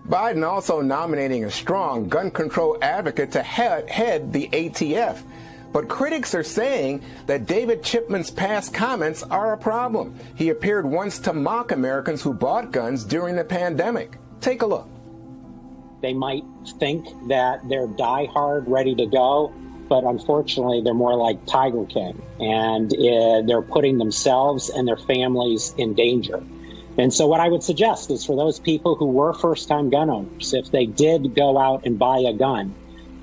Biden also nominating a strong gun control advocate to head the ATF. But critics are saying that David Chipman's past comments are a problem. He appeared once to mock Americans who bought guns during the pandemic. Take a look. They might think that they're diehard, ready to go, but unfortunately they're more like Tiger King, and they're putting themselves and their families in danger. And so what I would suggest is for those people who were first-time gun owners, if they did go out and buy a gun,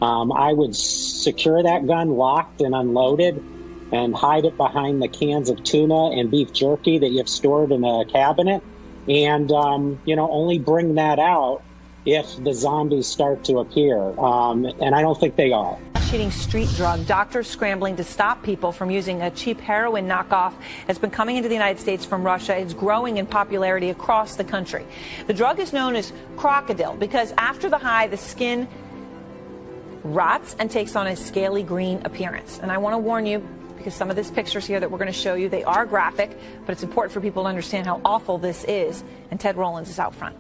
I would secure that gun locked and unloaded and hide it behind the cans of tuna and beef jerky that you've stored in a cabinet, and only bring that out if the zombies start to appear. And I don't think they are. Eating street drug. Doctors scrambling to stop people from using a cheap heroin knockoff has been coming into the United States from Russia. It's growing in popularity across the country. The drug is known as crocodile because after the high, the skin rots and takes on a scaly green appearance. And I want to warn you, because some of these pictures here that we're going to show you, they are graphic, but it's important for people to understand how awful this is. And Ted Rollins is out front.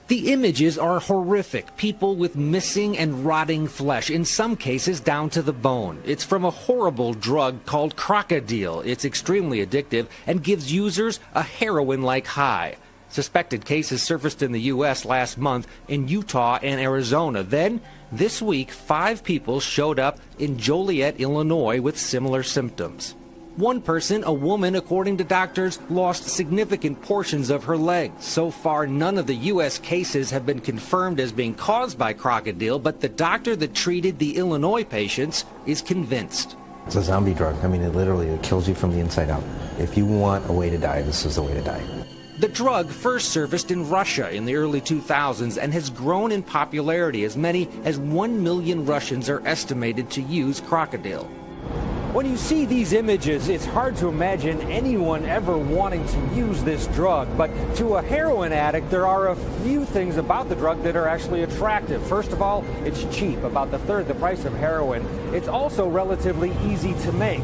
The images are horrific. People with missing and rotting flesh, in some cases down to the bone. It's from a horrible drug called crocodile. It's extremely addictive and gives users a heroin-like high. Suspected cases surfaced in the U.S. last month in Utah and Arizona. Then, this week, 5 people showed up in Joliet, Illinois with similar symptoms. One person, a woman, according to doctors, lost significant portions of her legs. So far, none of the U.S. cases have been confirmed as being caused by crocodile, but the doctor that treated the Illinois patients is convinced. It's a zombie drug. I mean, it kills you from the inside out. If you want a way to die, this is the way to die. The drug first surfaced in Russia in the early 2000s and has grown in popularity. As many as 1 million Russians are estimated to use crocodile. When you see these images, it's hard to imagine anyone ever wanting to use this drug. But to a heroin addict, there are a few things about the drug that are actually attractive. First of all, it's cheap, about the third the price of heroin. It's also relatively easy to make.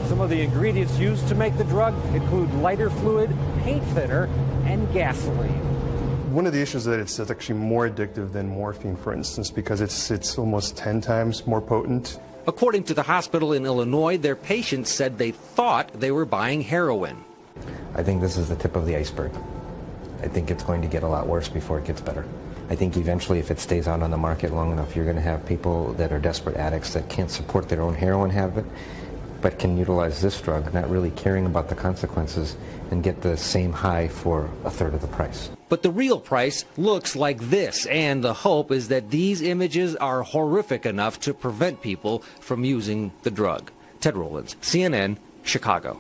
Some of the ingredients used to make the drug include lighter fluid, paint thinner, and gasoline. One of the issues is that it's actually more addictive than morphine, for instance, because it's almost 10 times more potent. According to the hospital in Illinois, their patients said they thought they were buying heroin. I think this is the tip of the iceberg. I think it's going to get a lot worse before it gets better. I think eventually, if it stays out on the market long enough, you're going to have people that are desperate addicts that can't support their own heroin habit, but can utilize this drug, not really caring about the consequences, and get the same high for a third of the price. But the real price looks like this, and the hope is that these images are horrific enough to prevent people from using the drug. Ted Rollins, CNN, Chicago.